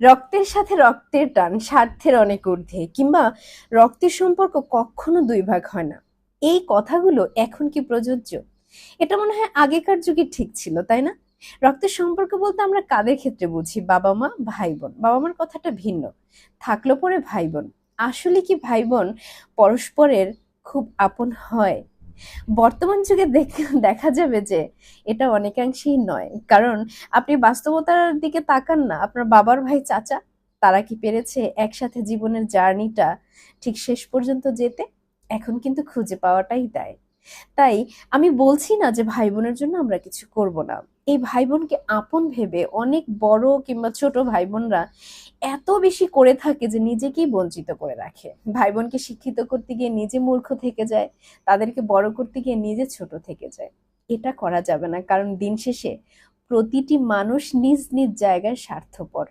রক্তের সাথে রক্তের টান স্বার্থের অনেক ঊর্ধ্বে, কিংবা রক্তের সম্পর্ক কখনো দুই ভাগ হয় না, এই কথাগুলো এখন কি প্রযোজ্য? এটা মনে হয় আগেকার যুগে ঠিক ছিল, তাই না? রক্তের সম্পর্ক বলতে আমরা কাদের ক্ষেত্রে বুঝি? বাবা মা, ভাই বোন। বাবা মার কথাটা ভিন্ন, থাকলো পরে ভাই বোন। আসলে কি ভাই বোন পরস্পরের খুব আপন হয়? বর্তমান যুগে দেখা যাবে যে এটা অনেকাংশেই নয়। কারণ আপনি বাস্তবতার দিকে তাকান না, আপনার বাবার ভাই চাচা, তারা কি পেরেছে একসাথে জীবনের জার্নিটা ঠিক শেষ পর্যন্ত যেতে? এখন কিন্তু খুঁজে পাওয়াটাই দেয়। তাই আমি বলছি না যে ভাই বোনের জন্য আমরা কিছু করব না। এই ভাই বোনকে আপন ভেবে অনেক বড় কিংবা ছোট ভাই বোনরা এত বেশি করে থাকে যে নিজেকেই বঞ্চিত করে রাখে। ভাই বোনকে শিক্ষিত করতে গিয়ে নিজে মূর্খ থেকে যায়, তাদেরকে বড় করতে গিয়ে নিজে ছোট থেকে যায়। এটা করা যাবে না, কারণ দিন শেষে প্রতিটি মানুষ নিজ নিজ জায়গায় স্বার্থপর।